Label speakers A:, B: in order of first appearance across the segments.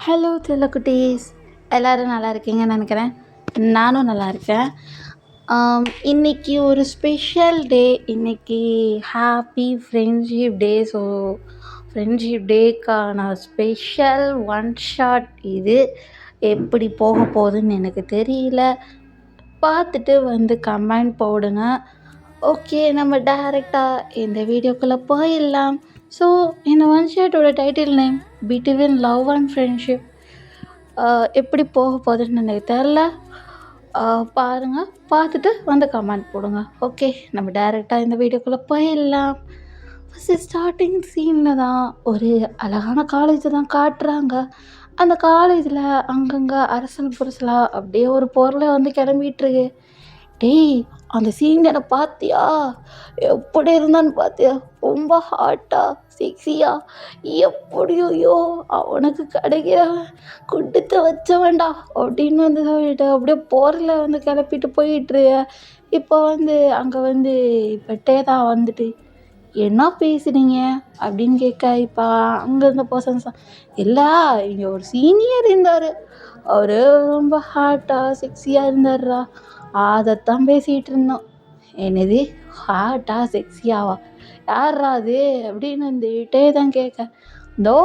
A: Hello குட்டீஸ், எல்லோரும் நல்லா இருக்கீங்கன்னு நினைக்கிறேன். நானும் நல்லா இருக்கேன். இன்றைக்கி ஒரு ஸ்பெஷல் டே. இன்றைக்கி happy friendship day. So friendship டேக்கான ஸ்பெஷல் ஒன் ஷாட் இது. எப்படி போக போகுதுன்னு எனக்கு தெரியல. பார்த்துட்டு வந்து கமெண்ட் போடுங்க. ஓகே, நம்ம டைரெக்டாக இந்த வீடியோக்குள்ளே போயிடலாம். ஸோ இந்த ஒன் ஷாட்டோட title name between love and friendship. எப்படி போக போகுதுன்னு எனக்கு தெரில. பாருங்கள், பார்த்துட்டு வந்து கமெண்ட் போடுங்க. ஓகே, நம்ம டைரெக்டாக இந்த வீடியோக்குள்ளே போயிடலாம். ஃபஸ்ட்டு ஸ்டார்டிங் சீனில் தான் ஒரு அழகான காலேஜை தான் காட்டுறாங்க. அந்த காலேஜில் அங்கங்கே அரசல் புரசலாக அப்படியே ஒரு பொருளை வந்து கிளம்பிகிட்ருக்கு. டேய், அந்த சீனியரை பார்த்தியா? எப்படி இருந்தான்னு பார்த்தியா? ரொம்ப ஹாட்டா, செக்ஸியா, எப்படியோ அவனுக்கு கிடைக்கிற கொடுத்து வச்சவன்டா அப்படின்னு வந்து சொல்லிட்டு அப்படியே போரில் வந்து கிளப்பிட்டு போயிட்டுரு. இப்போ வந்து அங்கே வந்து இப்போ டேதா வந்துட்டு என்ன பேசுகிறீங்க அப்படின்னு கேட்க, இப்போ அங்கே இருந்த பர்சன்ஸ் இல்லை, இங்கே ஒரு சீனியர் இருந்தார், அவர் ரொம்ப ஹாட்டாக செக்ஸியாக இருந்தார்ரா, அதைத்தான் பேசிகிட்டு இருந்தோம். என்னது ஹாட்டா செக்ஸியாவா? யார்ரா அது அப்படின்னு வந்துட்டே தான் கேட்க, இதோ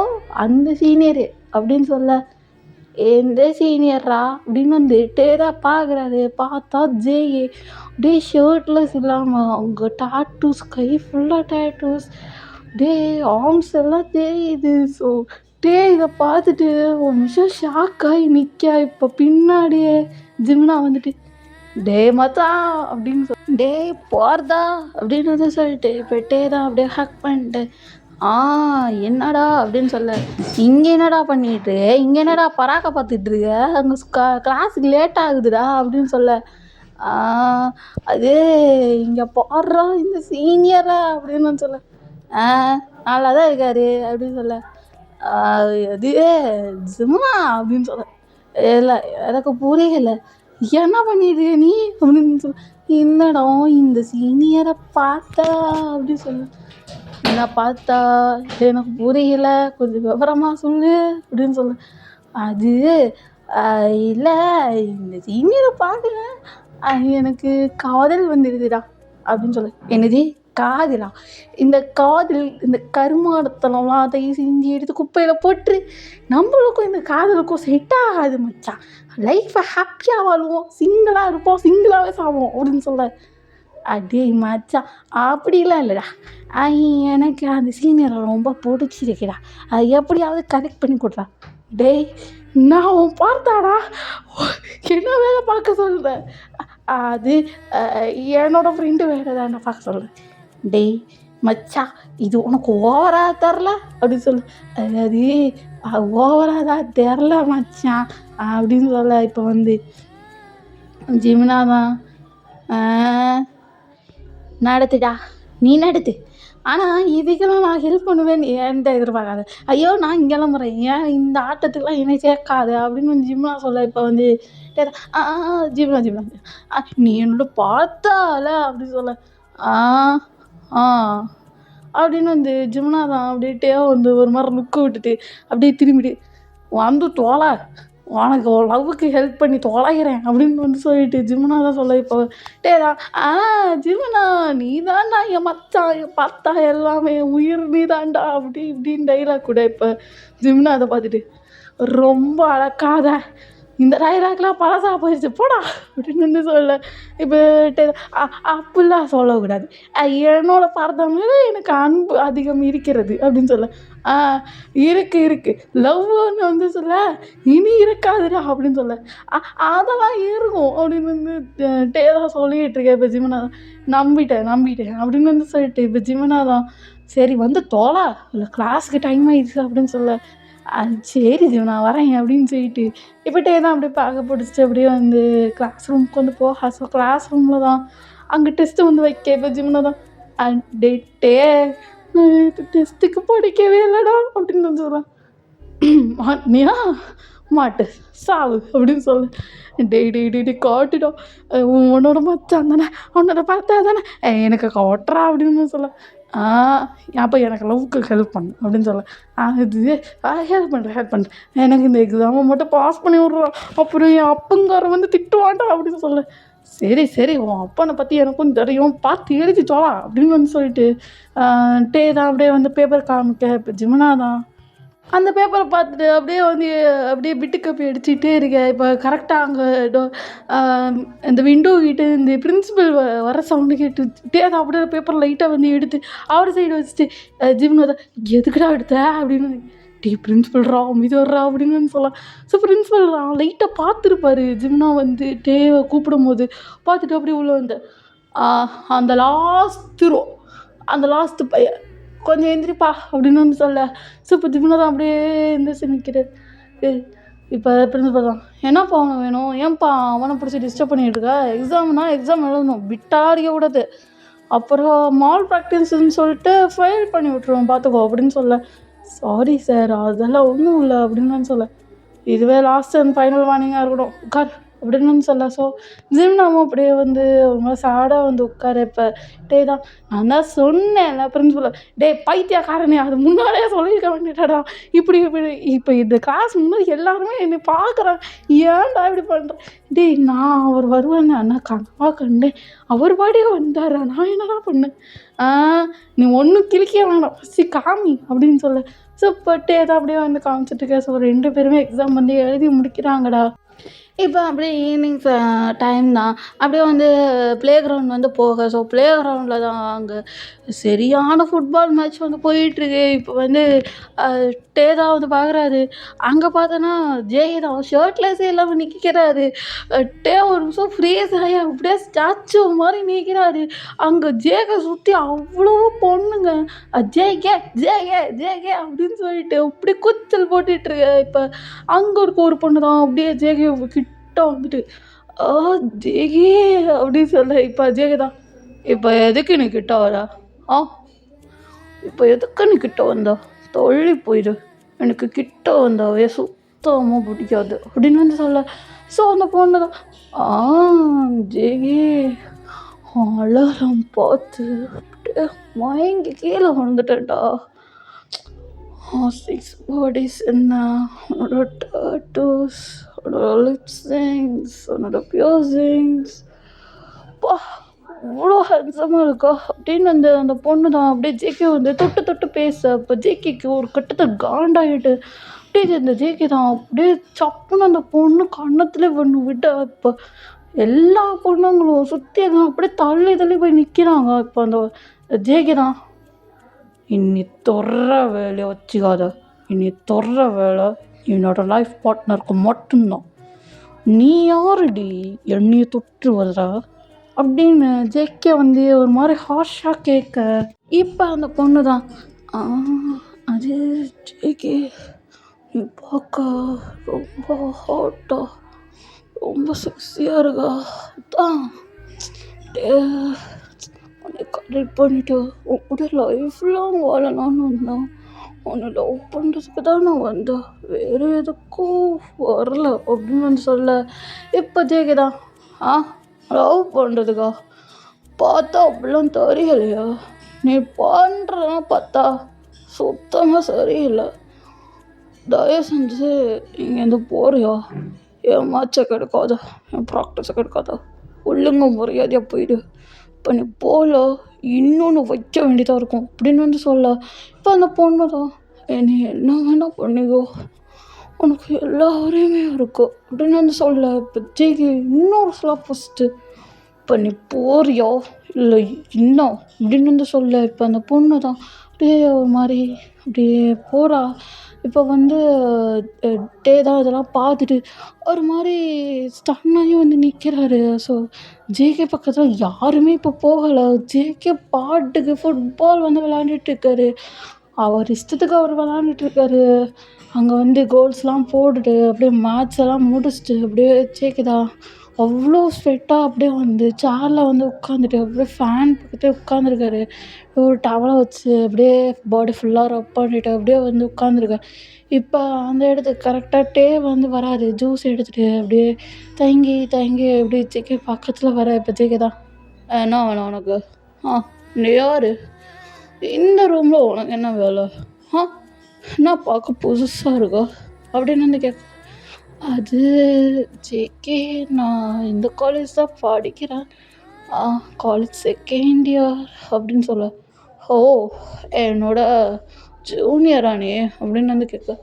A: அந்த சீனியரு அப்படின்னு சொல்ல, எந்த சீனியர்ரா அப்படின்னு வந்துட்டே தான் பார்க்குறாரு. பார்த்தா ஜேஏ அப்படியே ஷர்ட்லெஸ் இல்லாமல் அவங்க டாட்டூஸ், கை ஃபுல்லாக டாட்டூஸ், டே ஆர்ம்ஸ் எல்லாம் தெரியுது. ஸோ இதை பார்த்துட்டு ஒரு நிமிஷம் ஷாக்காகி நிற்க. இப்போ பின்னாடியே ஜிம்னா வந்துட்டு டே மச்சான் அப்படின்னு டே போகிறதா அப்படின்னு வந்து சொல்லிட்டு இப்போ தான் அப்படியே ஹக் பண்ணிட்டு என்னடா அப்படின்னு சொல்ல, இங்கே என்னடா பண்ணிட்டு, இங்கே என்னடா பராக்க பார்த்துட்ருக்க, அங்கே கிளாஸுக்கு லேட் ஆகுதுடா அப்படின்னு சொல்ல, அது இங்கே போடுறோம் இந்த சீனியரா அப்படின்னு வந்து சொல்ல, நல்லா தான் இருக்காரு அப்படின்னு சொல்ல, அது ஜிம்மா அப்படின்னு சொல்ல, இல்லை எனக்கு புரியலை, என்ன பண்ணிடு நீ அப்படின்னு சொல்ல, என்னடா இந்த சீனியரை பார்த்தா அப்படின்னு சொல்ல, என்ன பார்த்தா எனக்கு புரியல, கொஞ்சம் விவரமாக சொல்லு அப்படின்னு சொல்ல, அது இல்லை இந்த சீனியரை பார்க்கல, எனக்கு காதல் வந்துடுதுடா அப்படின்னு சொல்ல. என்னது காதலா? இந்த காதல், இந்த கருமானத்தனம்லாம் அதை சிந்தி எடுத்து குப்பையில் போட்டு நம்மளுக்கும் இந்த காதலுக்கும் செட் ஆகாது மச்சான், லைஃப்பை ஹாப்பியாக வாழ்வோம், சிங்கிளாக இருப்போம், சிங்கிளாகவே சாப்பிடுவோம் அப்படின்னு சொல்ல. அடே மச்சான், அப்படிலாம் இல்லைடா, எனக்கு அந்த சீனியரை ரொம்ப பிடிச்சிருக்குடா, அது எப்படியாவது கரெக்ட் பண்ணி கொடுறா. டேய், நான் அவன் பார்த்தாடா என்ன வேலை பார்க்க சொல்கிறேன், அது என்னோடய ஃப்ரெண்டு வேலை தான் நான் பார்க்க சொல்கிறேன். டேய் மச்சா, இது உனக்கு ஓவராக தரல அப்படின்னு சொல்லு, அது ஓவராக தான் தெரில மச்சான் அப்படின்னு சொல்ல. இப்போ வந்து ஜிம்னா தான் நடத்துடா, நீ நடத்து, ஆனால் இதுக்கெல்லாம் நான் ஹெல்ப் பண்ணுவேன் என்கிட்ட எதிர்பார்க்காது. ஐயோ நான் இங்கெல்லாம் முறேன், ஏன் இந்த ஆட்டத்துக்குலாம் என்னை சேர்க்காது அப்படின்னு வந்து ஜிம்னா சொல்ல. இப்போ வந்து ஜிம்னா நீ என்னோட பார்த்தால அப்படின்னு சொல்ல, அப்படின்னு வந்து ஜிம்னா தான் அப்படியே வந்து ஒரு மாதிரி லுக்கு விட்டுட்டு அப்படியே திரும்பிட்டு வந்து தோலை, உனக்கு லவ்வுக்கு ஹெல்ப் பண்ணி தொலைகிறேன் அப்படின்னு வந்து சொல்லிட்டு ஜிம்னா தான் சொல்ல. இப்போ தான் ஜிம்னா நீ தான்டா என் மச்சான், என் பார்த்தா எல்லாமே உயிர் நீ தான்டா அப்படி இப்படின்னு டைலாக் கூட. இப்போ ஜிம்னா அதை பார்த்துட்டு ரொம்ப அழகாத, இந்த டைலாக்லாம் பழசாக போயிடுச்சு போடா அப்படின்னு வந்து சொல்ல. இப்போ அப்படிலாம் சொல்லக்கூடாது, என்னோட பார்த்தா மேலே எனக்கு அன்பு அதிகம் இருக்கிறது அப்படின்னு சொல்ல. இருக்கு லவ்னு வந்து சொல்ல, இனி இருக்காதுடா அப்படின்னு சொல்ல, அதெல்லாம் இருக்கும் அப்படின்னு வந்து தான் சொல்லிகிட்டு இருக்கேன். இப்போ ஜிம்னா நம்பிட்டேன் அப்படின்னு வந்து சொல்லிட்டு இப்போ ஜிம்னா தான் சரி வந்து தோலா, இல்லை கிளாஸுக்கு டைம் ஆயிடுச்சு அப்படின்னு சொல்ல. சரி ஜிம் நான் வரேன் அப்படின்னு சொல்லிட்டு இப்போ தான் அப்படியே பார்க்க பிடிச்சிட்டு அப்படியே வந்து கிளாஸ் ரூமுக்கு வந்து போக. ஸோ கிளாஸ் ரூமில் தான் அங்கே டெஸ்ட்டு வந்து வைக்க. இப்போ ஜிம்னா தான் டெஸ்ட்டுக்கு படிக்கவே இல்லைடா அப்படின்னு வந்து சொல்கிறேன். மாட்டினியா மாட்டு சாவு அப்படின்னு சொல்லு. டெய் டெய் டெய் டெய் காட்டுடா, உன்னோட மச்சான் தானே, உன்னோட பார்த்தா தானே எனக்கு காட்டுறா அப்படின்னு சொல்ல. அப்போ எனக்கு லவ்க்கு ஹெல்ப் பண்ணு அப்படின்னு சொல்ல. இது ஹெல்ப் பண்ணுறேன் எனக்கு இந்த எக்ஸாமை மட்டும் பாஸ் பண்ணி விட்றான், அப்புறம் என் அப்பங்காரன் வந்து திட்டுவான்டா அப்படின்னு சொல்ல. சரி சரி உன் அப்பனை பற்றி எனக்கும் தெரியும், பார்த்து எழுதி தோலா அப்படின்னு வந்து சொல்லிட்டு டே தான் அப்படியே வந்து பேப்பர் காமிக்க. இப்போ ஜிமுனா தான் அந்த பேப்பரை பார்த்துட்டு அப்படியே வந்து அப்படியே பிட்டு கப்பி அடிச்சுக்கிட்டே இருக்கேன். இப்போ கரெக்டாக அங்கே இந்த விண்டோ கிட்ட இந்த பிரின்சிபல் வர சவுண்டு கேட்டுட்டே அதை அப்படியே பேப்பர் லைட்டாக வந்து எடுத்து அவர் சைடு வச்சுட்டு ஜிம்னு தான் எதுக்குடா எடுத்த அப்படின்னு. பிரின்சிபல் அமைதி வர்றா அப்படின்னு வந்து சொல்லலாம். ஸோ பிரின்சிபல் லைட்டாக பார்த்துருப்பாரு ஜிம்னா வந்து டேவை கூப்பிடும் போது பார்த்துட்டு அப்படியே உள்ள வந்து அந்த லாஸ்ட்டு பையன் கொஞ்சம் எந்திரிப்பா அப்படின்னு வந்து சொல்ல. ஸோ இப்போ ஜிம்னா தான் அப்படியே எந்திரிச்சு நிற்கிறது. இப்போ பிரின்சிபல் தான் என்னப்பா அவனை வேணும், ஏன்ப்பா அவனை பிடிச்சி டிஸ்டர்ப் பண்ணிகிட்டு இருக்கா, எக்ஸாம் எழுதணும் விட்டாடிக்க கூடாது, அப்புறம் மால் ப்ராக்டிஸ்ன்னு சொல்லிட்டு ஃபெயில் பண்ணி விட்ருவோம் பார்த்துக்கோ அப்படின்னு சொல்ல. சாரி சார் அதெல்லாம் ஒன்றும் இல்லை அப்படின்னு சொல்ல. இதுவே லாஸ்ட் அண்ட் ஃபைனல் வார்னிங்காக இருக்கணும் உட்கார் அப்படின்னு சொல்ல. ஸோ ஜிம்னாவும் அப்படியே வந்து ரொம்ப சேடாக வந்து உட்கார. இப்போ தான் நான் தான் சொன்னேன்ல பிரின்சிபல், பைத்தியக்காரனே அது முன்னாடியே சொல்லியிருக்க வேண்டியடா, இப்படி இப்போ இந்த கிளாஸ் முன்னாடி எல்லாருமே என்னை பார்க்குறாங்க, ஏன்டா இப்படி பண்ணுறேன். நான் அவர் வருவாங்க அண்ணா கனவா கண்டேன், அவர் பாடியே வந்தாரா, நான் என்னடா பண்ணேன், நீ ஒன்றும் கிழிக்க வேணாம் ஃபஸ்ட்டு காமி அப்படின்னு சொல்ல. ஸோ இப்போ தான் அப்படியே வந்து காமிச்சிட்ருக்கேன். ஸோ 2 பேருமே எக்ஸாம் வந்து எழுதி முடிக்கிறாங்கடா. இப்போ அப்படியே ஈவினிங் டைம் தான் அப்படியே வந்து ப்ளே கிரவுண்ட் வந்து போக. ஸோ ப்ளே கிரவுண்டில் தான் அங்கே சரியான ஃபுட்பால் மேட்ச் வந்து போயிட்டுருக்கு. இப்போ வந்து தான் வந்து பார்க்குறாரு, அங்கே பார்த்தோன்னா தான் ஷர்ட்லெஸ்ஸே இல்லாமல் நிற்கிறாரு. ஒரு நிமிஷம் ஃப்ரீஸ் ஆகி அப்படியே ஸ்டாச்சு மாதிரி நிற்கிறாரு. அங்கே ஜேகை சுற்றி அவ்வளோ பொண்ணுங்க, ஜேகே அப்படின்னு சொல்லிட்டு அப்படி கூச்சல் போட்டுட்ருக்கு. இப்போ அங்கே ஒரு பொண்ணு தான் அப்படியே ஜேகே கிட்ட வந்துட்டு ஜேகே அப்படின்னு சொல்ல. இப்போ ஜேகே தான் இப்போ எதுக்கு நீ கிட்ட வரா, இப்போ எதுக்கு நீ கிட்ட வந்தா, தள்ளி போயிடு, எனக்கு கிட்ட வந்தாவே சுத்தமாக பிடிக்காது அப்படின்னு வந்து சொல்ல. ஸோ அந்த பொண்ணு தான் ஜேகே அலாரம் பார்த்து அப்படியே மயங்கி கீழே வந்துட்டேன்டா. 6 பாடிஸ் என்ன, உன்னோட டாட்டூஸ், உன்னோட லிப்ஸிங்ஸ், உன்னோட பியர்சிங்ஸ், அவ்வளோ ஹேண்ட்ஸமாக இருக்கா அப்படின்னு அந்த பொண்ணு தான் அப்படியே ஜேகே வந்து தொட்டு பேச. அப்போ ஜேகேக்கு ஒரு கட்டத்தில் காண்டாகிட்டு அப்படியே இந்த ஜேகே தான் அப்படியே சப்புன்னு அந்த பொண்ணு கன்னத்துல விட்ட. இப்போ எல்லா பொண்ணுங்களும் சுற்றி தான் அப்படியே தள்ளி போய் நிற்கிறாங்க. இப்போ அந்த ஜேகே தான் இன்னி தொடுற வேலையை வச்சுக்காத, இன்னி தொடுற வேலை என்னோடய லைஃப் பார்ட்னருக்கு மட்டும்தான், நீ யாருடி என்னையை தொட்டு வர்ற அப்படின்னு ஜேகே வந்து ஒரு மாதிரி ஹார்ஷாக கேட்க. இப்போ அந்த பொண்ணு தான் அது ஜேகே நீ பார்க்க ரொம்ப ஹாட்டாக ரொம்ப செக்ஸியாக இருக்கா, தான் உன்னை கரெக்ட் பண்ணிவிட்டு உன் கூட லைஃப் லாங் வாழலான்னு வந்தேன், உன்னை லவ் பண்ணுறதுக்கு தான் நான் வந்தேன், வேறு எதுக்கும் வரல அப்படின்னு வந்து சொல்ல. இப்போ ஜேகே தான் லவ் பண்ணுறதுக்கா, பார்த்தா அப்படிலாம் தெரியலையா, நீ பண்ணுறதெல்லாம் பார்த்தா சுத்தமாக சரியில்லை, தயவு செஞ்சு இங்கேருந்து போறியா, என் மேட்சை கெடுக்காத, என் ப்ராக்டிஸை கெடுக்காத, ஒழுங்கு மரியாதையாக போயிடு, இப்போ நீ போகல இன்னொன்று வைக்க வேண்டியதாக இருக்கும் அப்படின்னு வந்து சொல்ல. இப்போ அந்த பொண்ணு தான் நீ என்ன வேணால் பண்ணிக்கோ, உனக்கு எல்லா வரையுமே இருக்கும் அப்படின்னு வந்து சொல்ல. இப்போ ஜேகே இன்னொரு ஸ்லாப் ஃபஸ்ட்டு, இப்போ நீ போறியோ இல்லை இன்னும் அப்படின்னு வந்து சொல்ல. இப்போ அந்த பொண்ணு தான் அப்படியே ஒரு மாதிரி அப்படியே போகிறா. இப்போ வந்து தான் இதெல்லாம் பார்த்துட்டு ஒரு மாதிரி ஸ்டன்னாகி வந்து நிற்கிறாரு. ஸோ ஜேகே பக்கத்தில் யாருமே இப்போ போகலை. ஜேகே பாட்டுக்கு ஃபுட்பால் வந்து விளையாண்டுட்டுருக்காரு, அவர் இஷ்டத்துக்கு அவர் விளையாண்டுட்டுருக்காரு. அங்கே வந்து கோல்ஸ்லாம் போட்டுட்டு அப்படியே மேட்ச் எல்லாம் முடிச்சுட்டு அப்படியே ஜேகே தான் அவ்வளோ ஸ்வெட்டாக அப்படியே வந்து சேரில் வந்து உட்காந்துட்டு அப்படியே ஃபேன் பக்கத்தே உட்காந்துருக்காரு. ஒரு டவலை வச்சு அப்படியே பாடி ஃபுல்லாக ரப் பண்ணிட்டு அப்படியே வந்து உட்காந்துருக்காரு. இப்போ அந்த இடத்துக்கு கரெக்டாக வந்து வராரு. ஜூஸ் எடுத்துகிட்டு அப்படியே தயங்கி தயங்கி அப்படியே ஜேகே பக்கத்தில் வர. இப்போ ஜேகே தான், என்ன வேணும் உனக்கு? நீ யார்? இந்த ரூமில் உனக்கு என்ன வேலை? என்ன பார்க்க புதுசாக இருக்கோ அப்படின்னு வந்து கேட்க. அது ஜேகே, நான் இந்த காலேஜ் தான் படிக்கிறேன், காலேஜ் செகண்ட் இயர் அப்படின்னு சொல்ல. ஓ, என்னோட ஜூனியரா நீ அப்படின்னு வந்து கேட்க.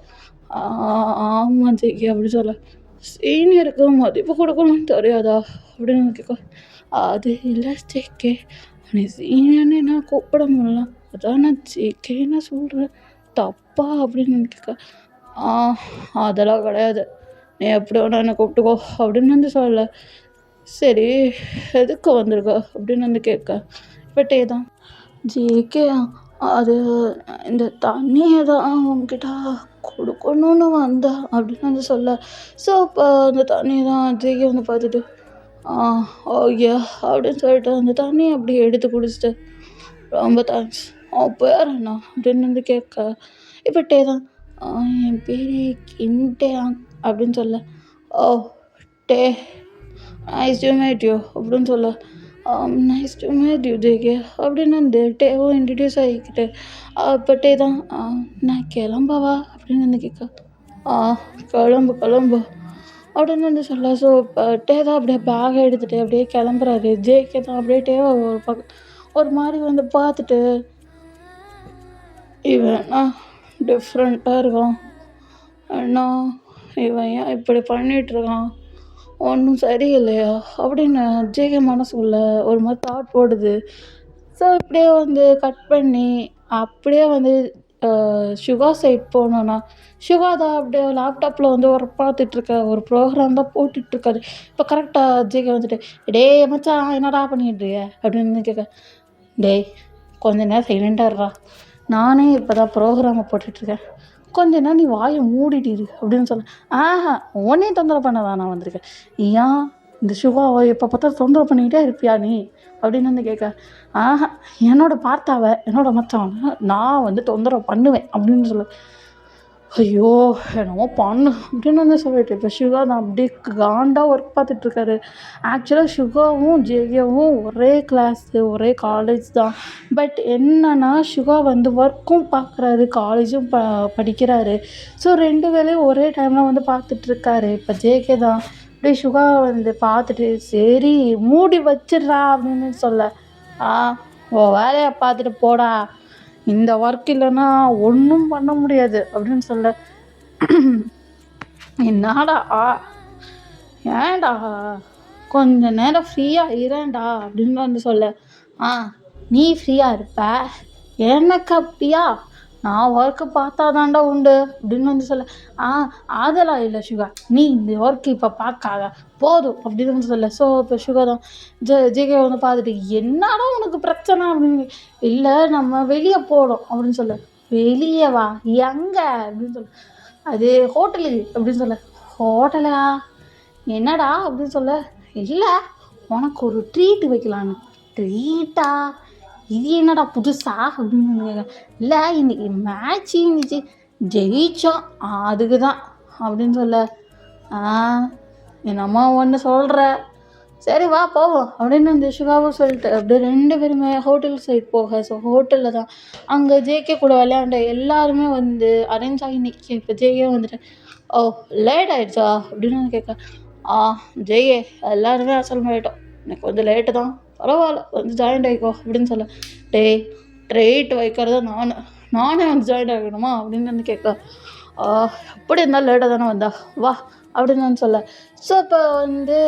A: ஆமாம் ஜேகே அப்படி சொல்ல. சீனியருக்கு மதிப்பு கொடுக்கணும்னு தெரியாதா அப்படின்னு வந்து கேட்க. அது இல்லை ஜேகே, நீ சீனியர்னு என்ன கூப்பிட முடியல, அதான் நான் ஜேகேன்னு சொல்கிறேன், தப்பா அப்படின்னு கேட்க. அதெல்லாம் கிடையாது, நீ எப்படி வேணா என்னை கூப்பிட்டுக்கோ அப்படின்னு வந்து சொல்ல. சரி, எதுக்கு வந்திருக்க அப்படின்னு வந்து கேட்க. பட் தான் ஜேகே, அது இந்த தண்ணியை தான் உங்ககிட்ட கொடுக்கணுன்னு வந்தேன் அப்படின்னு வந்து சொல்ல. ஸோ இப்போ அந்த தண்ணியை தான் ஜேகே வந்து பார்த்துட்டு ஓகே அப்படின்னு சொல்லிட்டு அந்த தண்ணியை அப்படியே எடுத்து குடிச்சிட்டு, ரொம்ப தேங்க்ஸ், பேர் என்ன அப்படின்னு வந்து கேட்க. இப்போ தான் என் பேர் கிண்டேயாங் அப்படின்னு சொல்ல. ஓ டே, நைஸ் டு மீட் யூ அப்படின்னு சொல்ல. Nice to meet you JK அப்படின்னு வந்து டேவும் இன்ட்ரடியூஸ் ஆகிக்கிட்டு. இப்போ தான் நான் கிளம்பவா அப்படின்னு வந்து கேட்க. கிளம்பு கிளம்பு அப்படின்னு வந்து சொல்ல. ஸோ இப்போ தான் அப்படியே பேகை எடுத்துகிட்டு அப்படியே கிளம்புறாரு. ஜேகே தான் அப்படியே டேவை ஒரு மாதிரி வந்து பார்த்துட்டு, இவன் டிஃப்ரெண்ட்டாக இருக்கான், அண்ணா இவன் ஏன் இப்படி பண்ணிகிட்ருக்கான், ஒன்றும் சரியில்லையா அப்படின்னு ஜேகே மனசுக்குள்ள ஒரு மாதிரி தாட் போடுது. ஸோ இப்படியே வந்து கட் பண்ணி அப்படியே வந்து சுகா சைட் போனோன்னா, சுகா தான் அப்படியே லேப்டாப்பில் வந்து ஒர்க் பார்த்துட்ருக்க, ஒரு ப்ரோக்ராம் தான் போட்டுட்ருக்காரு. இப்போ கரெக்டாக ஜேகே வந்துட்டு, டேய் மச்சான் என்னடா பண்ணிட்டுருக்க அப்படின்னு கேட்க. டேய் கொஞ்ச நேரம் சைலண்டாக இருடா, நானே இப்போ தான் ப்ரோக்ராமை போட்டுட்ருக்கேன், கொஞ்ச நேரம் நீ வாயை மூடிட்டிரு அப்படின்னு சொல்ல. உன்னையும் தொந்தரவு பண்ண தான் நான் வந்திருக்கேன், ஏன் இந்த சுகாவை எப்போ பார்த்தா தொந்தரவு பண்ணிக்கிட்டே இருப்பியா நீ அப்படின்னு வந்து கேட்க. என்னோட பார்த்தாவை என்னோட மச்சாவை நான் வந்து தொந்தரவு பண்ணுவேன் அப்படின்னு சொல்ல. ஐயோ என்னமோ பண்ணு அப்படின்னு வந்து சொல்லிட்டு இப்போ சுகா தான் அப்படியே காண்டாக ஒர்க் பார்த்துட்ருக்காரு. ஆக்சுவலாக சுகாவும் ஜேகேவும் ஒரே கிளாஸு, ஒரே காலேஜ் தான். பட் என்னன்னா சுகா வந்து ஒர்க்கும் பார்க்குறாரு, காலேஜும் படிக்கிறாரு. ஸோ 2 வேலையும் ஒரே டைமில் வந்து பார்த்துட்ருக்காரு. இப்போ ஜேகே தான் அப்படியே சுகா வந்து பார்த்துட்டு, சரி மூடி வச்சிடுறா அப்படின்னு சொல்ல. ஓ வேலையை பார்த்துட்டு போடா, இந்த ஒர்க் இல்லைன்னா ஒன்றும் பண்ண முடியாது அப்படின்னு சொல்ல. என்னடா ஏன்டா கொஞ்ச நேரம் ஃப்ரீயாக இரேன்டா அப்படின்னு வந்து சொல்ல. நீ ஃப்ரீயாக இருப்ப, எனக்கு அப்படியா, நான் ஒர்க்கு பார்த்தா தாண்டா உண்டு அப்படின்னு வந்து சொல்ல. அதெல்லாம் இல்லை சுகா, நீ இந்த ஒர்க்கு இப்போ பார்க்காத போதும் அப்படின்னு வந்து சொல்ல. ஸோ இப்போ சுகா தான் ஜேகே வந்து பார்த்துட்டு, என்னடா உனக்கு பிரச்சனை அப்படின்னு. இல்லை நம்ம வெளியே போகணும் அப்படின்னு சொல்ல. வெளியே வா, எங்கே அப்படின்னு சொல்ல. அது ஹோட்டலு அப்படின்னு சொல்ல. ஹோட்டலா என்னடா அப்படின்னு சொல்ல. இல்லை உனக்கு ஒரு ட்ரீட்டு வைக்கலான்னு. ட்ரீட்டா, இது என்னடா புதுசா அப்படின்னு. இல்லை இன்னைக்கு மேட்ச் இருந்துச்சு, ஜெயிச்சோம் அதுக்கு தான் அப்படின்னு சொல்ல. என்னம்மா ஒன்று சொல்கிற, சரி வா போவோம் அப்படின்னு இந்த சுகாவும் சொல்லிட்டு அப்படியே 2 பேருமே ஹோட்டல் சைட் போக. ஸோ ஹோட்டலில் தான் அங்கே ஜேகே கூட விளையாண்ட எல்லாருமே வந்து அரேஞ்ச் ஆகி நிற்க. இப்போ ஜேகே வந்துட்டு, ஓ லேட் ஆகிடுச்சா அப்படின்னு கேட்க. ஜேகே எல்லாருமே அசல் ஆகிட்டோம், எனக்கு கொஞ்சம் லேட்டு தான், பரவாயில்ல வந்து ஜாயின்ட் ஆகிக்கோ அப்படின்னு சொல்ல. டேய் ட்ரீட் வைக்கிறத நானே வந்து ஜாயின்ட் ஆகிக்கணுமா அப்படின்னு வந்து கேட்க. அப்படி இருந்தாலும் லேட்டாக தானே வந்தா, வா அப்படின்னு நான் சொல்ல. ஸோ இப்போ வந்து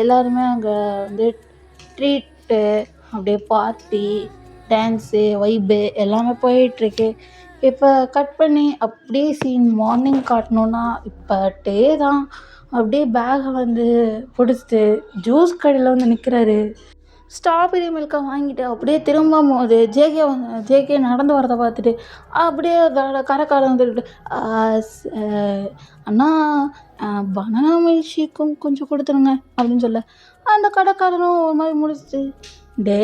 A: எல்லாருமே அங்கே வந்து ட்ரீட்டு அப்படியே பார்ட்டி டான்ஸு வைபு எல்லாமே போயிட்டுருக்கு. இப்போ கட் பண்ணி அப்படியே சீன் மார்னிங் காட்டணுன்னா, இப்போ தான் அப்படியே பேகை வந்து பிடிச்சிட்டு ஜூஸ் கடையில் வந்து நிற்கிறாரு. ஸ்ட்ராபெர்ரி மில்க்கை வாங்கிட்டு அப்படியே திரும்பும்போது ஜேகே நடந்து வரதை பார்த்துட்டு அப்படியே கடைக்காரன் வந்துக்கிட்டு அண்ணா பனானா மில்க் ஷேக்கும் கொஞ்சம் கொடுத்துருங்க அப்படின்னு சொல்ல அந்த கடைக்காரனும் ஒரு மாதிரி முடிச்சுட்டு டே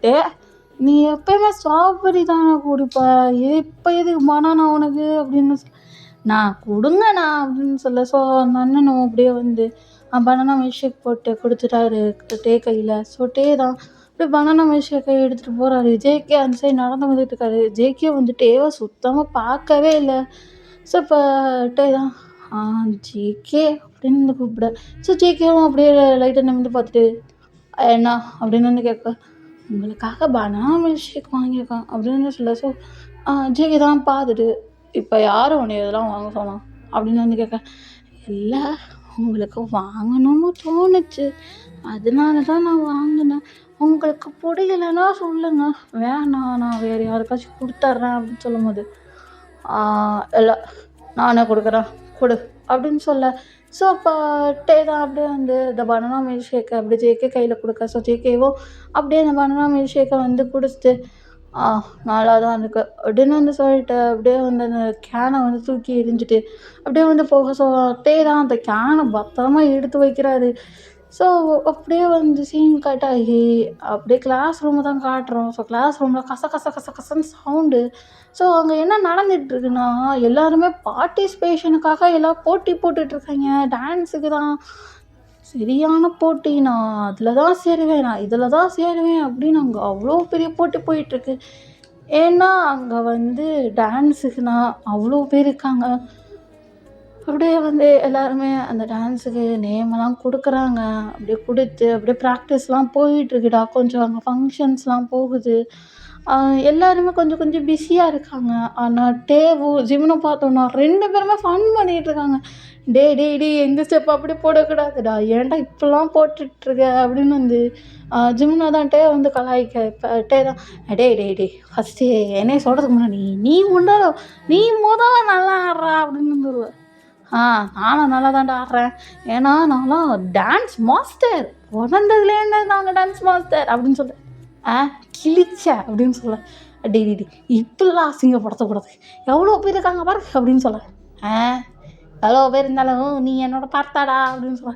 A: டே நீ எப்பயுமே ஸ்ட்ராபெர்ரி தானே குடிப்ப இப்போ எதுக்கு பனானா உனக்கு அப்படின்னு நான் கொடுங்கண்ணா அப்படின்னு சொல்ல. ஸோ அந்த அண்ணனும் அப்படியே வந்து பனானா மில்க் ஷேக் போட்டு கொடுத்துட்டாரு டே கையில். ஸோ டே தான் அப்படியே பனானா மில்க் ஷேக்கை எடுத்துகிட்டு போகிறாரு. ஜேகே அந்த சைடு நடந்து வந்துட்டு இருக்காரு. ஜேகே வந்து டேவை சுத்தமாக பார்க்கவே இல்லை. ஸோ இப்போ டே தான் ஜேகே அப்படின்னு வந்து கூப்பிட. ஸோ ஜேகேவும் அப்படியே லைட்டாக நிமிந்து பார்த்துட்டு என்ன அப்படின்னு வந்து கேட்க உங்களுக்காக பனானா மில்க் ஷேக் வாங்கியிருக்கான் அப்படின்னு சொல்ல. ஸோ ஜேகே தான் பார்த்துட்டு இப்போ யார் உன்னை இதெல்லாம் வாங்க சொன்னான் அப்படின்னு வந்து கேட்க இல்லை உங்களுக்கு வாங்கணும்னு தோணுச்சு அதனால தான் நான் வாங்கினேன். உங்களுக்கு பிடிக்கலைன்னா சொல்லுங்க வேணாம் நான் வேறு யாருக்காச்சும் கொடுத்துட்றேன் அப்படின்னு சொல்லும் போது இல்லை நானே கொடுக்குறேன் கொடு அப்படின்னு சொல்ல. ஸோ அப்போ டே தான் அப்படியே வந்து இந்த பனானா மில்க் ஷேக்கை அப்படியே ஜேகே கையில் கொடுக்க. ஸோ ஜேகேவும் அப்படியே அந்த பனானா மில்க் ஷேக்கை வந்து குடிச்சிட்டு நல்லா தான் இருக்குது அப்படின்னு வந்து சொல்லிட்டு அப்படியே வந்து அந்த கேனை வந்து தூக்கி எரிஞ்சிட்டு அப்படியே வந்து போக. ஸோ டே தான் அந்த கேனை பத்திரமா எடுத்து வைக்கிறாரு. ஸோ அப்படியே வந்து சீன் கட்டாகி அப்படியே கிளாஸ் ரூமை தான் காட்டுறோம். ஸோ கிளாஸ் ரூமில் கச கச கச கசன்னு சவுண்டு. ஸோ அங்கே என்ன நடந்துகிட்ருக்குன்னா எல்லாருமே பார்ட்டிசிபேஷனுக்காக எல்லாம் போட்டி போட்டுட்ருக்காங்க டான்ஸுக்கு தான். சரியான போட்டி. நான் அதில் தான் சேருவேன் நான் இதில் தான் சேருவேன் அப்படின்னு அங்கே அவ்வளோ பெரிய போட்டி போயிட்டுருக்கு. ஏன்னா அங்கே வந்து டான்ஸுக்குன்னா அவ்வளோ பேர் இருக்காங்க. அப்படியே வந்து எல்லாருமே அந்த டான்ஸுக்கு நேமெல்லாம் கொடுக்குறாங்க. அப்படியே கொடுத்து அப்படியே ப்ராக்டிஸ்லாம் போயிட்டுருக்குடா. கொஞ்சம் அங்கே ஃபங்க்ஷன்ஸ்லாம் போகுது. எல்லாருமே கொஞ்சம் கொஞ்சம் பிஸியாக இருக்காங்க. ஆனால் டேவும் ஜிம்னும் பார்த்தோன்னா 2 பேருமே ஃபன் பண்ணிகிட்ருக்காங்க. டே எந்த ஸ்டெப் அப்படி போடக்கூடாதுடா ஏன்டா இப்படிலாம் போட்டுட்ருக்க அப்படின்னு வந்து ஜிம்னா தான் டே வந்து கலாய்க்க. இப்போ டே தான் டே ஃபஸ்ட்டு என்னைய சொல்கிறதுக்கு முன்னாடி நீ முதல்ல நல்லா ஆடுறா அப்படின்னு வந்துடுவேன். நானும் நல்லா தான்டா ஆடுறேன் ஏன்னா நான்லாம் டான்ஸ் மாஸ்டர் பிறந்ததுலேருந்து நாங்கள் டான்ஸ் மாஸ்டர் அப்படின்னு சொல்ல கிழிச்ச அப்படின்னு சொல்ல. டே இப்படிலாம் அசிங்கப்படுத்தக்கூடாது எவ்வளோ பேர் இருக்காங்க பாரு அப்படின்னு சொல்ல. எவ்வளோ பேர் இருந்தாலும் நீ என்னோட பார்த்தாடா அப்படின்னு சொல்ல.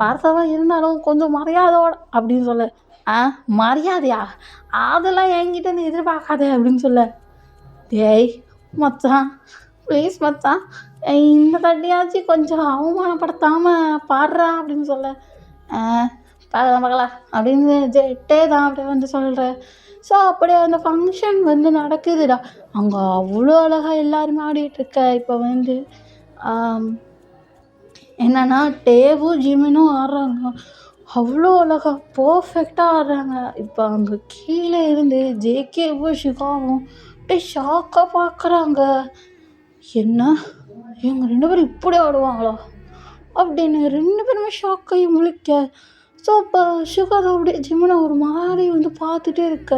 A: பார்த்தாதான் இருந்தாலும் கொஞ்சம் மரியாதையோட அப்படின்னு சொல்ல. மரியாதையா அதெல்லாம் என்கிட்ட நீ எதிர்பார்க்காத அப்படின்னு சொல்ல. டேய் மச்சான் ப்ளீஸ் மச்சான் இந்த தட்டியாச்சும் கொஞ்சம் அவமானப்படுத்தாமல் பாடுறா அப்படின்னு சொல்ல. பார்க்கலாம் அப்படின்னு டே தான் அப்படியே வந்து சொல்கிறேன். ஸோ அப்படியே அந்த ஃபங்க்ஷன் வந்து நடக்குதுடா. அங்கே அவ்வளோ அழகாக எல்லாருமே ஆடிட்டுருக்க. இப்போ வந்து என்னென்னா டேவும் ஜிமினும் ஆடுறாங்க. அவ்வளோ அழகாக பர்ஃபெக்டாக ஆடுறாங்க. இப்போ அங்கே கீழே இருந்து ஜேகேவும் ஷிகாவும் அப்படியே ஷாக்காக பார்க்குறாங்க. என்ன இவங்க 2 பேரும் இப்படி ஆடுவாங்களா அப்படின்னு 2 பேருமே ஷாக்காகி முழிக்க. ஸோ இப்போ ஷிகாதான் அப்படியே ஜிமினை ஒரு மாதிரி வந்து பார்த்துட்டே இருக்க.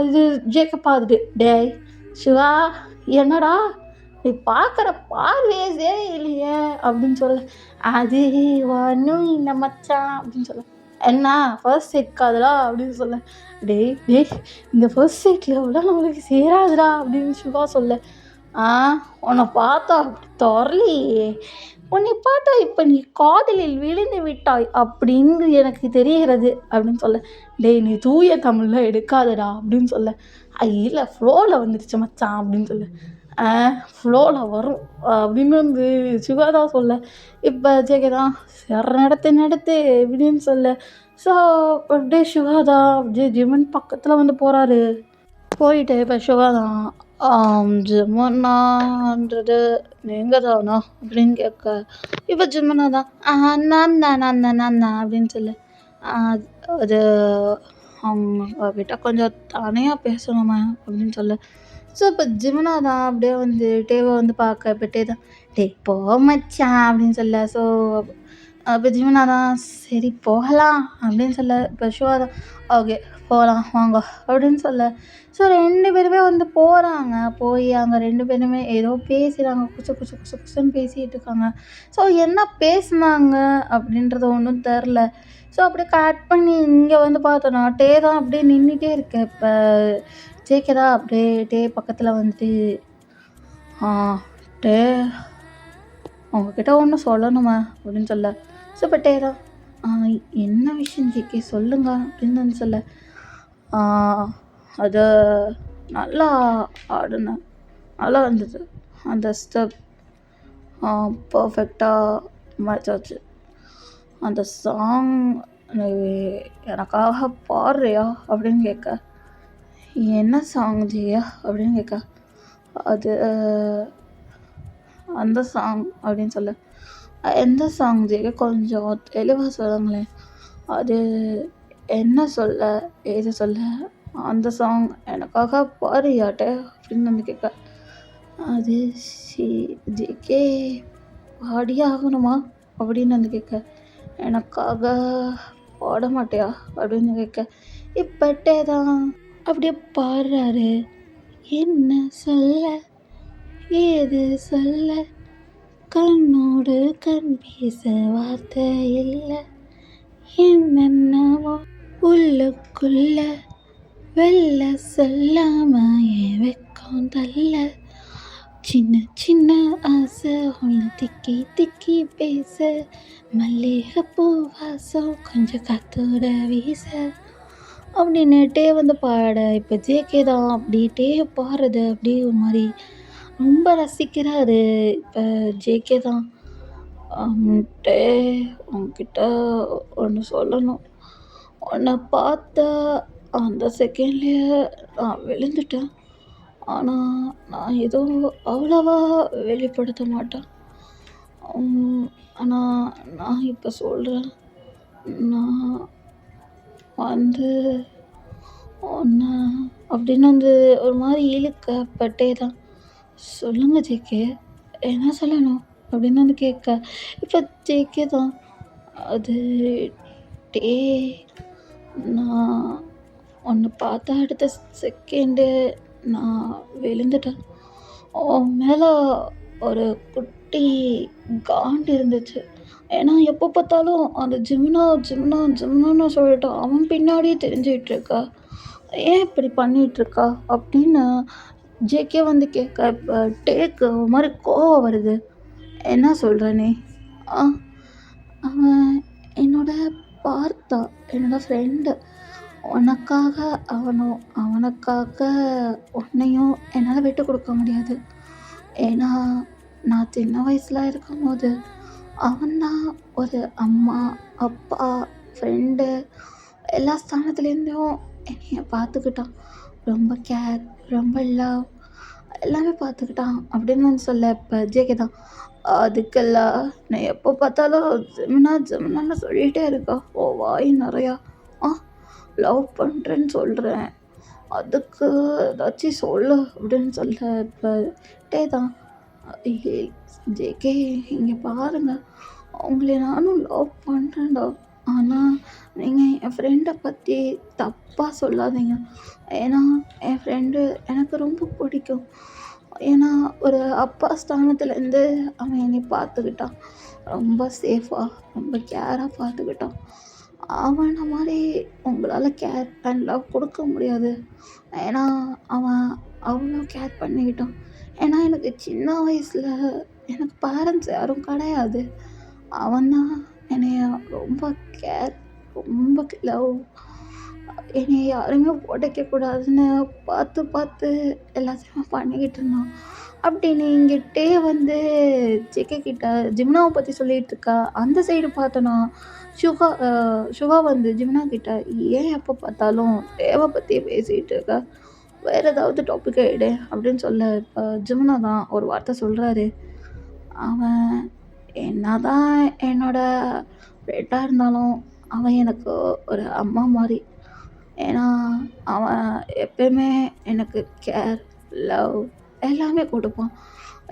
A: இது ஜேகே பார்த்துட்டு டேய் சிவா என்னடா நீ பார்க்குற பார்வையே சரி இல்லையே அப்படின்னு சொல்ல. அது ஒன்றும் இல்லை மச்சான் அப்படின்னு சொல்ல. என்ன ஃபர்ஸ்ட் சைட் காதலா அப்படின்னு சொல்ல. டேய் இந்த ஃபர்ஸ்ட் சைட்டில் எவ்வளோ நம்மளுக்கு சேராதுடா அப்படின்னு சிவா சொல்ல. உன்னை பார்த்தா அப்படி தொரலையே உன்னை பார்த்தா இப்போ நீ காதலில் விழுந்து விட்டாய் அப்படின்னு எனக்கு தெரிகிறது அப்படின்னு சொல்ல. நீ தூய தமிழில் எடுக்காதடா அப்படின்னு சொல்ல. இல்லை ஃப்ளோவில் வந்துடுச்சு மச்சான் அப்படின்னு சொல்ல. ஃப்ளோவில் வரும் அப்படின்னு வந்து சுகாதா சொல்ல. இப்போ ஜேகே தான் சரி நடத்து அப்படின்னு சொல்ல. ஸோ அப்படியே சுகாதா அப்படியே ஜிமன் பக்கத்தில் வந்து போகிறாரு. போயிட்டு இப்போ சுகாதான் ஜிமனான்றது நீங்கள் தானா அப்படின்னு கேட்க. இப்போ ஜிமனா தான் நான் அப்படின்னு சொல்லு. அது அவங்க கிட்ட கொஞ்சம் தனியாக பேசணுமா அப்படின்னு சொல்லு. ஸோ இப்போ ஜிமனா தான் அப்படியே வந்து டேவை வந்து பார்க்க. இப்போ டே தான் போ மச்சான் அப்படின்னு சொல்ல. ஸோ இப்போ ஜிமனா தான் சரி போகலாம் அப்படின்னு சொல்ல. இப்போ ஷுவா தான் ஓகே போகலாம் வாங்க அப்படின்னு சொல்ல. ஸோ 2 பேருமே வந்து போகிறாங்க. போய் அங்கே 2 பேருமே ஏதோ பேசுகிறாங்க. குசு குசு குசு குசுன்னு பேசிகிட்டு இருக்காங்க. ஸோ என்ன பேசுனாங்க அப்படின்றது ஒன்றும் தெரில. ஸோ அப்படியே கட் பண்ணி இங்கே வந்து பார்த்தோன்னா டே தான் அப்படியே நின்றுட்டே இருக்கு. இப்போ ஜேகே தான் அப்படியே டே பக்கத்தில் வந்துட்டு டே உங்ககிட்ட ஒன்று சொல்லணுமா அப்படின்னு சொல்ல. ஸோ இப்போ டே தான் என்ன விஷயம் ஜேகே சொல்லுங்க அப்படின்னு வந்து சொல்ல. அது நல்லா ஆடினேன், நல்லா இருந்தது, அந்த ஸ்டெப் பர்ஃபெக்டாக மேட்ச் ஆச்சு. அந்த சாங் எனக்காக பாடுறியா அப்படின்னு கேட்க. என்ன சாங் ஜியா அப்படின்னு கேட்க. அது அந்த சாங் அப்படின்னு சொல்ல. எந்த சாங் ஜியா கொஞ்சம் தெளிவாக சொல்லுங்களேன். அது என்ன சொல்ல ஏது சொல்ல அந்த சாங் எனக்காக பாடுறியாட்ட அப்படின்னு வந்து கேட்க. அது ஜேகே பாடியே ஆகணுமா அப்படின்னு வந்து கேட்க. எனக்காக பாட மாட்டியா அப்படின்னு கேட்க. இப்பட்டே தான் அப்படியே பாடுறாரு. என்ன சொல்ல ஏது சொல்ல கண்ணோடு கண் பேச வார்த்தை இல்லை, என்னென்னவோ உள்ளுக்குள்ள வெள்ள சொல்லாம என் வெக்கம் தள்ள, சின்ன சின்ன ஆசை ஒன்று திக்கி திக்கி பேச, மல்லிகைப்பூ வாசம் கொஞ்சம் காத்தோட வீச அப்படின்னு டே வந்து பாட. இப்போ ஜேகே தான் அப்படி டே பாடுறது அப்படியே ஒரு மாதிரி ரொம்ப ரசிக்கிறாரு. இப்போ ஜேகே தான் டே உங்ககிட்ட ஒன்று சொல்லணும். உன்னை பார்த்த அந்த செகண்ட்லேயே நான் விழுந்துட்டேன். ஆனால் நான் எதுவும் அவ்வளவா வெளிப்படுத்த மாட்டேன். ஆனால் நான் இப்போ சொல்கிறேன், நான் வந்து ஒன்று அப்படின்னு வந்து ஒரு மாதிரி இழுக்கப்பட்டே தான். சொல்லுங்க ஜேகே, என்ன சொல்லணும் அப்படின்னு வந்து கேட்க. இப்போ ஜேகே தான் அது டே நான் ஒன்று பார்த்தா அடுத்த செகண்டு நான் விழுந்துட்டேன். உன் மேலே ஒரு குட்டி காண்டு இருந்துச்சு. ஏன்னா எப்போ பார்த்தாலும் அந்த ஜிம்னா ஜிம்னா ஜிம்னான்னு சொல்லிட்டு அவன் பின்னாடியே தெரிஞ்சிகிட்ருக்கா, ஏன் இப்படி பண்ணிகிட்ருக்கா அப்படின்னு ஜேகே வந்து கேட்க. இப்போ டேக்கு ஒரு மாதிரி கோவம் வருது. என்ன சொல்கிறனே அவன் என்னோட பார்த்தா என்னோட ஃப்ரெண்டு. உனக்காக அவனுக்காக உன்னையும் என்னால் விட்டு கொடுக்க முடியாது. ஏன்னா நான் சின்ன வயசில் இருக்கும்போது அவன்தான் ஒரு அம்மா அப்பா ஃப்ரெண்டு எல்லா ஸ்தானத்துலேருந்தும் என்னைய பார்த்துக்கிட்டான். ரொம்ப கேர், ரொம்ப லவ் எல்லாமே பார்த்துக்கிட்டான் அப்படின்னு வந்து சொல்ல. இப்போ ஜேகே தான் அதுக்கெல்லாம் நான் எப்போ பார்த்தாலும் ஜிம்னா ஜிம்னான்னு சொல்லிகிட்டே இருக்கா. ஓ வாய் நிறையா லவ் பண்ணுறேன்னு சொல்கிறேன், அதுக்கு ஏதாச்சும் சொல்லு அப்படின்னு சொல்ல. இப்போ டே தான் ஜேகே இங்கே பாருங்கள், உங்களை நானும் லவ் பண்ணுறேன்டா. ஆனால் நீங்கள் என் ஃப்ரெண்டை பற்றி தப்பாக சொல்லாதீங்க. ஏன்னா என் ஃப்ரெண்டு எனக்கு ரொம்ப பிடிக்கும். ஏன்னா ஒரு அப்பா ஸ்தானத்துலேருந்து அவன் என்னை பார்த்துக்கிட்டான். ரொம்ப சேஃபாக ரொம்ப கேராக பார்த்துக்கிட்டான். அவனை மாதிரி உங்களால் கேர் அண்ட் லவ் கொடுக்க முடியாது. ஏன்னா அவன் அவ்வளோ கேர் பண்ணிக்கிட்டான். ஏன்னா எனக்கு சின்ன வயசில் எனக்கு பேரண்ட்ஸ் யாரும் கிடையாது. அவன்தான் என்னைய ரொம்ப கேர், ரொம்ப லவ், என்னை யாருமே உடைக்கக்கூடாதுன்னு பார்த்து பார்த்து எல்லாத்தையுமே பண்ணிக்கிட்டு இருந்தான். அப்படின்னு இங்கிட்டே வந்து ஜேகே கிட்ட ஜிம்னாவை பற்றி சொல்லிகிட்டு இருக்கா. அந்த சைடு பார்த்தோன்னா சுகா வந்து ஜிம்னா கிட்ட ஏன் எப்போ பார்த்தாலும் தேவை பற்றியே பேசிகிட்டு இருக்கா, வேறு ஏதாவது டாப்பிக்கை எடு அப்படின்னு சொல்ல. இப்போ ஜிம்னா தான் ஒரு வார்த்தை சொல்கிறாரு. அவன் என்ன தான் என்னோட ஃப்ரெண்டாக இருந்தாலும் அவன் எனக்கு ஒரு அம்மா மாதிரி. ஏன்னா அவன் எப்பயுமே எனக்கு கேர், லவ் எல்லாமே கொடுப்பான்.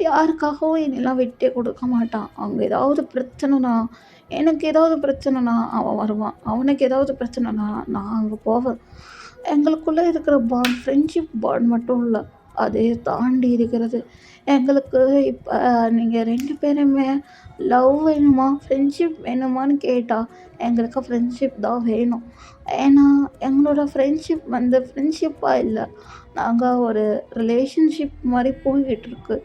A: யாருக்காகவும் என்னெல்லாம் விட்டே கொடுக்க மாட்டான். அவங்க ஏதாவது பிரச்சனைனா, எனக்கு ஏதாவது பிரச்சனைனா அவன் வருவான். அவனுக்கு ஏதாவது பிரச்சனைனா நான் அங்கே போவேன். எங்களுக்குள்ளே இருக்கிற பாண்ட் ஃப்ரெண்ட்ஷிப் பாண்ட் மட்டும் இல்லை, அதை தாண்டி இருக்கிறது. எங்களுக்கு இப்போ நீங்கள் 2 பேருமே லவ் வேணுமா, ஃப்ரெண்ட்ஷிப் வேணுமான்னு கேட்டால் எங்களுக்கு ஃப்ரெண்ட்ஷிப் தான் வேணும். ஏன்னா எங்களோட ஃப்ரெண்ட்ஷிப் வந்து ஃப்ரெண்ட்ஷிப்பாக இல்லை, நாங்கள் ஒரு ரிலேஷன்ஷிப் மாதிரி போய்கிட்டுருக்கு.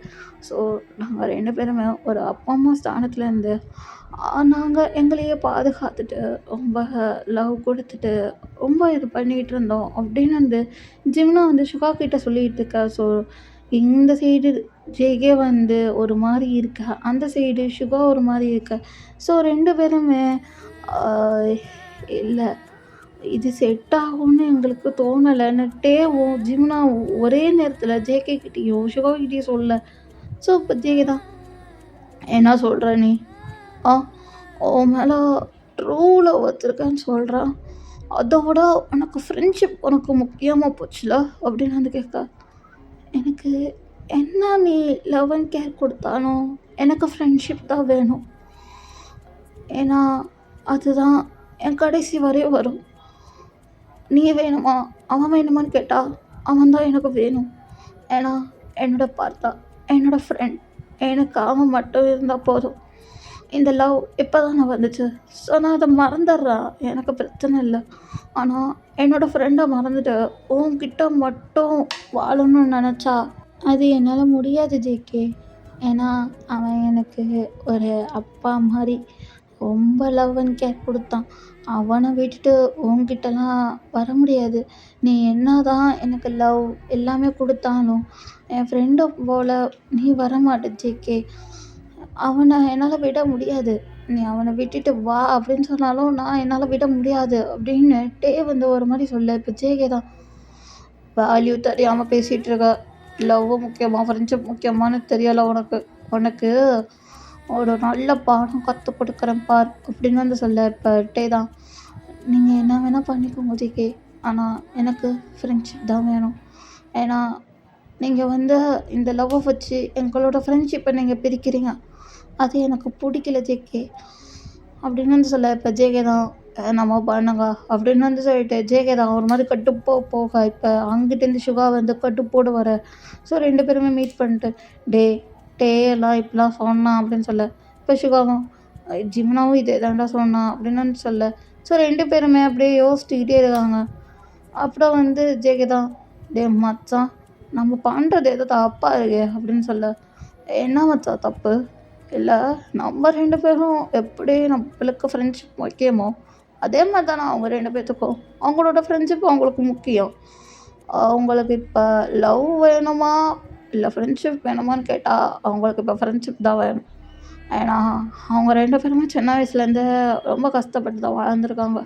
A: ஸோ நாங்கள் 2 பேருமே ஒரு அப்பா அம்மா ஸ்தானத்துலேருந்து நாங்கள் எங்களையே பாதுகாத்துட்டு, ரொம்ப லவ் கொடுத்துட்டு, ரொம்ப இது பண்ணிகிட்டு இருந்தோம். அப்படின்னு வந்து ஜிம்னா வந்து சுகா கிட்ட சொல்லிகிட்டு இருக்கா. ஸோ இந்த சைடு ஜேகே வந்து ஒரு மாதிரி இருக்கா, அந்த சைடு சுகா ஒரு மாதிரி இருக்கா. ஸோ 2 பேருமே இல்லை, இது செட் ஆகும்னு எங்களுக்கு தோணலைன்னு டேவும் ஜிம்னாவும் ஒரே நேரத்தில் ஜேகே கிட்டேயும் சுகா கிட்டேயும் சொல்ல. ஸோ இப்போ ஜேகே தான், என்ன சொல்கிற நீ? உன் மேலே ட்ரூ லவ் வச்சுருக்கேன்னு சொல்கிறான், அதை விட உனக்கு ஃப்ரெண்ட்ஷிப் உனக்கு முக்கியமாக போச்சுல அப்படின்னு வந்து கேட்க. எனக்கு என்ன நீ லவ் அண்ட் கேர் கொடுத்தாலும் எனக்கு ஃப்ரெண்ட்ஷிப் தான் வேணும். ஏன்னா அதுதான் என் கடைசி வரையும் வரும். நீ வேணுமா அவன் வேணுமான்னு கேட்டால் அவன் தான் எனக்கு வேணும். ஏன்னா என்னோட பார்த்தா என்னோட ஃப்ரெண்ட், எனக்கு அவன் மட்டும் இருந்தால் போதும். இந்த லவ் இப்போ தானே வந்துச்சு, ஸோ நான் அதை மறந்துடுறேன், எனக்கு பிரச்சனை இல்லை. ஆனால் என்னோடய ஃப்ரெண்டை மறந்துட்டு உன்கிட்ட மட்டும் வாழணும்னு நினச்சா அது என்னால் முடியாது ஜேகே. ஏன்னா அவன் எனக்கு ஒரு அப்பா மாதிரி ரொம்ப லவ் அண்ட் கேர் கொடுத்தான். அவனை விட்டுட்டு உன்கிட்டலாம் வர முடியாது. நீ என்ன தான் எனக்கு லவ் எல்லாமே கொடுத்தாலும் என் ஃப்ரெண்டை போல் நீ வரமாட்ட ஜேகே. அவனை என்னால் விட முடியாது. நீ அவனை விட்டுட்டு வா அப்படின்னு சொன்னாலும் நான் என்னால் விட முடியாது அப்படின்னு டே வந்து ஒரு மாதிரி சொல்ல. இப்போ ஜேகே தான், வேல்யூ தெரியாமல் பேசிகிட்டு இருக்க. லவ் முக்கியமா ஃப்ரெண்ட்ஷிப் முக்கியமானு தெரியலை உனக்கு. உனக்கு ஒரு நல்ல பாடம் கற்றுக் கொடுக்குறேன் பார் அப்படின்னு வந்து சொல்ல. இப்போ டே தான், நீங்கள் என்ன வேணால் பண்ணிக்கோங்க ஜேகே, ஆனால் எனக்கு ஃப்ரெண்ட்ஷிப் தான் வேணும். ஏன்னா நீங்கள் வந்து இந்த லவ்வை வச்சு எங்களோட ஃப்ரெண்ட்ஷிப்பை நீங்கள் பிரிக்கிறீங்க, அது எனக்கு பிடிக்கல ஜேகே அப்படின்னு வந்து சொல்ல. இப்போ ஜேகே தான், நம்ம பண்ணுங்க அப்படின்னு வந்து சொல்லிட்டு ஜேகே தான் ஒரு மாதிரி கட்டுப்போ போக. இப்போ அங்கிட்டேருந்து சுகா வந்து கட்டுப்போடு வர. ஸோ 2 பேருமே மீட் பண்ணிட்டு டே எல்லாம் இப்படிலாம் சொன்னான் அப்படின்னு சொல்ல. இப்போ சுகாவும் ஜிம்னாவும் இதே தாண்டா சொன்னான் அப்படின்னு வந்து சொல்ல. ஸோ 2 பேருமே அப்படியே யோசிச்சுக்கிட்டே இருக்காங்க. அப்புறம் வந்து ஜேகே தான், மச்சான் நம்ம பண்ணுறது ஏதோ தப்பாக இருக்கே அப்படின்னு சொல்ல. என்ன மச்சான் தப்பு? இல்லை, நம்ம 2 பேரும் எப்படி நம்மளுக்கு ஃப்ரெண்ட்ஷிப் முக்கியமோ அதே மாதிரி தானே அவங்க 2 பேர்த்துக்கும் அவங்களோட ஃப்ரெண்ட்ஷிப் அவங்களுக்கு முக்கியம். அவங்களுக்கு இப்போ லவ் வேணுமா இல்லை ஃப்ரெண்ட்ஷிப் வேணுமான்னு கேட்டால் அவங்களுக்கு இப்போ ஃப்ரெண்ட்ஷிப் தான் வேணும். ஏன்னா அவங்க 2 பேருமே சின்ன வயசுலேருந்து ரொம்ப கஷ்டப்பட்டு தான் வாழ்ந்துருக்காங்க.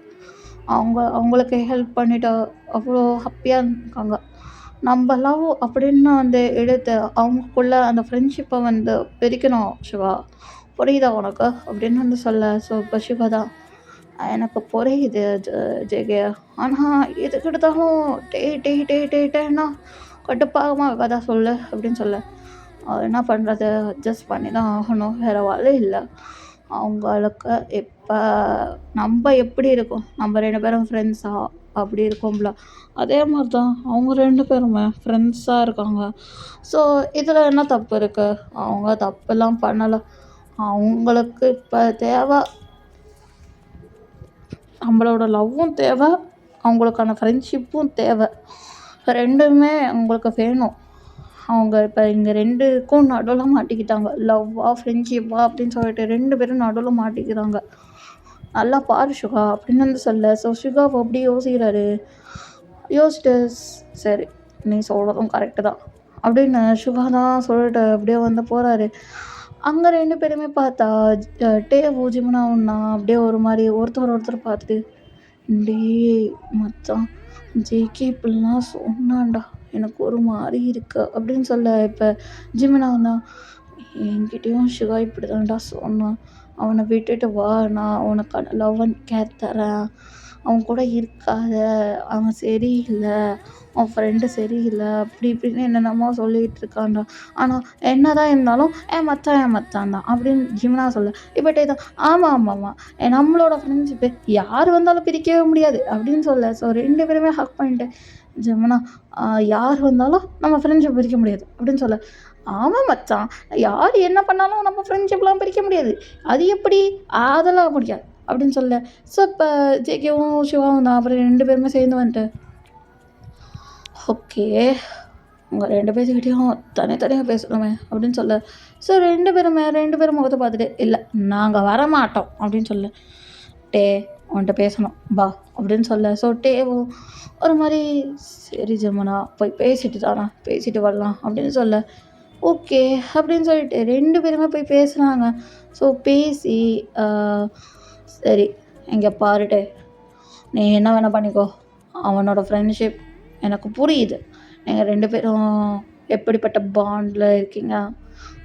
A: அவங்களுக்கு ஹெல்ப் பண்ணிவிட்டு அவ்வளோ ஹாப்பியாக இருக்காங்க. நம்ம லவ் அப்படின்னு வந்து எடுத்து அவங்களுக்குள்ள அந்த ஃப்ரெண்ட்ஷிப்பை வந்து பிரிக்கணும் சிவா, புரியுதா உனக்கு அப்படின்னு வந்து சொல்ல. ஸோ இப்போ சிவா தான், எனக்கு புரியுது ஜெகே, ஆனால் எதுக்கு எடுத்தாலும் டேன்னா கட்டுப்பாகமா கதை சொல்லு அப்படின்னு சொல்ல. என்ன பண்ணுறது, அட்ஜஸ்ட் பண்ணி தான் ஆகணும், வேறு வழி இல்லை. அவங்களுக்கு இப்போ நம்ம எப்படி இருக்கோம், நம்ம 2 பேரும் ஃப்ரெண்ட்ஸாக அப்படி இருக்கோம்ல, அதே மாதிரி தான் அவங்க 2 பேருமே ஃப்ரெண்ட்ஸாக இருக்காங்க. ஸோ இதில் என்ன தப்பு இருக்குது? அவங்க தப்பெல்லாம் பண்ணலை. அவங்களுக்கு இப்போ தேவை நம்மளோட லவ்வும் தேவை, அவங்களுக்கான ஃப்ரெண்ட்ஷிப்பும் தேவை. 2மே அவங்களுக்கு வேணும். அவங்க இப்போ இங்கே 2க்கும் நடுவில் மாட்டிக்கிட்டாங்க. லவ்வா ஃப்ரெண்ட்ஷிப்பா அப்படின்னு சொல்லிட்டு 2 பேரும் நடுவில் மாட்டிக்கிறாங்க. நல்லா பாரு சுகா அப்படின்னு வந்து சொல்ல. ஸோ சுகாவை அப்படி யோசிக்கிறாரு. யோசிச்சுட்டு சரி நீ சொல்கிறதும் கரெக்டு தான் அப்படின்னு சுகா தான் சொல்லிட்டு அப்படியே வந்து போகிறாரு. அங்கே 2 பேருமே பார்த்தா டேவு ஜிம்னாவுன்னா அப்படியே ஒரு மாதிரி ஒருத்தர் பார்த்துட்டு, டே மச்சான் ஜேகே இப்படிலாம் சொன்னான்டா, எனக்கு ஒரு மாதிரி இருக்கு அப்படின்னு சொல்ல. இப்போ ஜிம்னாவும் தான், என்கிட்டயும் சுகா இப்படி தான்டா சொன்னான், அவனை விட்டுட்டு வா, நான் உனக்கான லவ் அண்ட் கேர் தரேன் அவன் கூட இருக்காத, அவன் சரியில்லை, உன் ஃப்ரெண்டு சரியில்லை, அப்படி இப்படின்னு என்னென்னமோ சொல்லிகிட்டு இருக்கான்டா. ஆனால் என்னதான் இருந்தாலும் என் மச்சான் தான் அப்படின்னு ஜிம்னா சொல்ல. இப்போ தான் ஆமாம் ஆமாம் ஆமாம் நம்மளோட ஃப்ரெண்ட்ஷிப்பு யார் வந்தாலும் பிரிக்கவே முடியாது அப்படின்னு சொல்ல. ஸோ 2 பேருமே ஹக் பண்ணிட்டு ஜிம்னா யார் வந்தாலும் நம்ம ஃப்ரெண்ட்ஷிப் பிரிக்க முடியாது அப்படின்னு சொல்ல. ஆமாம் மச்சான், யார் என்ன பண்ணாலும் நம்ம ஃப்ரெண்ட்ஷிப்லாம் பிரிக்க முடியாது. அது எப்படி? அதெல்லாம் முடியாது அப்படின்னு சொல்ல. ஸோ இப்போ ஜேகேவும் சிவாவும் தான். அப்புறம் 2 பேருமே சேர்ந்து வந்துட்டு ஓகே, உங்கள் 2 பேர்த்துக்கிட்டேயும் தனித்தனியாக பேசணுமே அப்படின்னு சொல்ல. ஸோ 2 பேரும் முகத்தை பார்த்துட்டு இல்லை நாங்கள் வரமாட்டோம் அப்படின்னு சொல்ல. டே உன்கிட்ட பேசணும் பா அப்படின்னு சொல்ல. ஸோ டேவும் ஒரு மாதிரி சரி ஜமுனா போய் பேசிட்டு வரலாம் அப்படின்னு சொல்ல. ஓகே அப்படின்னு சொல்லிட்டு 2 பேருமே போய் பேசுகிறாங்க. ஸோ பேசி சரி இங்கே பாருட்டே, நீ என்ன வேணால் பண்ணிக்கோ, அவனோட ஃப்ரெண்ட்ஷிப் எனக்கு புரியுது. நீங்கள் 2 பேரும் எப்படிப்பட்ட பாண்டில் இருக்கீங்க,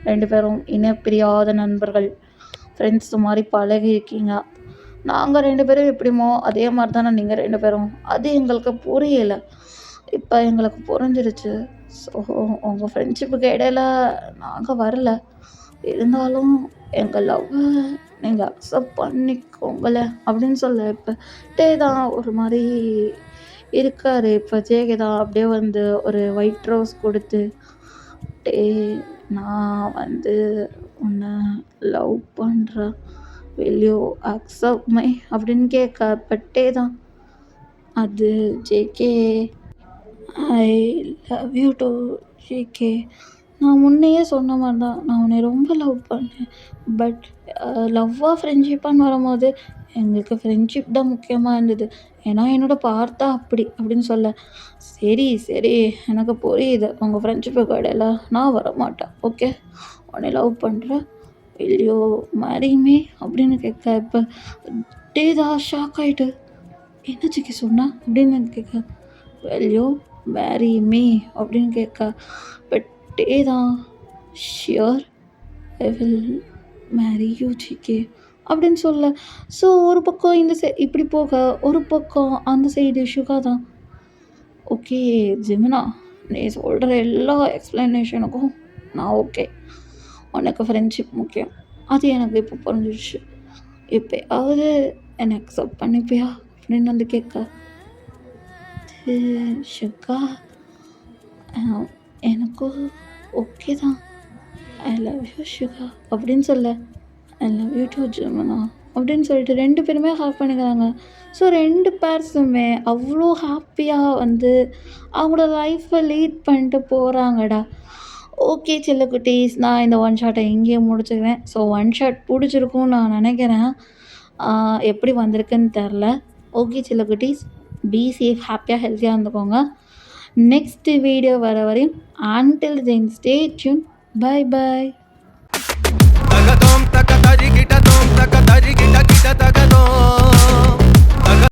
A: 2 பேரும் இணைப்பிரியாத நண்பர்கள், ஃப்ரெண்ட்ஸ் மாதிரி பழகி இருக்கீங்க. நாங்கள் 2 பேரும் எப்படிமோ அதே மாதிரி தானே நீங்கள் 2 பேரும். அது எங்களுக்கு புரியலை, இப்போ எங்களுக்கு புரிஞ்சிருச்சு. ஸோ உங்கள் ஃப்ரெண்ட்ஷிப்புக்கு இடையில நாங்கள் வரல, இருந்தாலும் எங்கள் லவ்வை நீங்கள் அக்செப்ட் பண்ணிக்கோங்கள அப்படின்னு சொல்ல. இப்போ டே தான் ஒரு மாதிரி இருக்கார். இப்போ ஜேகே தான் அப்படியே வந்து ஒரு ஒயிட் ரோஸ் கொடுத்து டே நான் வந்து உன்னை லவ் பண்ணுறேன், will you accept me அப்படின்னு கேட்க. பட்டே தான் அது JK I love you to JK, நான் முன்னையே சொன்ன மாதிரி தான் நான் உன்னை ரொம்ப லவ் பண்ணேன். பட் லவ்வாக ஃப்ரெண்ட்ஷிப்பான்னு வரும்போது எங்களுக்கு ஃப்ரெண்ட்ஷிப் தான் முக்கியமாக இருந்தது. ஏன்னா என்னோட பார்த்தா அப்படின்னு சொல்ல. சரி எனக்கு புரியுது, உங்கள் ஃப்ரெண்ட்ஷிப்புக்கு இடையில நான் வரமாட்டேன். ஓகே, உன்னை லவ் பண்ணுறேன், will you marry me அப்படின்னு கேட்க. இப்போ டே தான் ஷாக் ஆகிட்டு என்ன சிக்கி சொன்னா அப்படின்னு கேட்க. will you marry me அப்படின்னு கேட்க. பட் டே தான் sure I will Mary you GK அப்படின்னு சொல்ல. ஸோ ஒரு பக்கம் இந்த இப்படி போக, ஒரு பக்கம் அந்த சைடு சுகா தான் ஓகே ஜிமினா, நீ சொல்கிற எல்லா எக்ஸ்ப்ளனேஷனுக்கும் நான் ஓகே, உனக்கு ஃப்ரெண்ட்ஷிப் முக்கியம், அது எனக்கு இப்போ புரிஞ்சிடுச்சு, இப்போயாவது என்னை அக்செப்ட் பண்ணிப்பியா அப்படின்னு வந்து கேட்க. சுகா எனக்கும் ஓகே தான், ஐ லவ் யூ சுகா அப்படின்னு சொல்ல. ஐ லவ் யூ டூ ஜிமினா அப்படின்னு சொல்லிட்டு 2 பேருமே ஹாப் பண்ணிக்கிறாங்க. ஸோ 2 பேர்ஸுமே அவ்வளோ ஹாப்பியாக வந்து அவங்களோட லைஃப்பை லீட் பண்ணிட்டு போகிறாங்கடா. ஓகே செல்லக்குட்டீஸ், நான் இந்த ஒன் ஷாட்டை இங்கேயே முடிச்சுக்கிறேன். ஸோ ஒன் ஷாட் பிடிச்சிருக்கும்னு நான் நினைக்கிறேன். எப்படி வந்திருக்குன்னு தெரில. ஓகே செல்லக்குட்டீஸ், பி சேஃப், ஹாப்பியாக ஹெல்த்தியாக இருந்துக்கோங்க. நெக்ஸ்ட் வீடியோ வர வரையும் until then stay tuned. Bye bye.
B: தகதோம் தக தரி கிட்ட தோம் தக தரி கிட்ட கிட்ட தகதோம்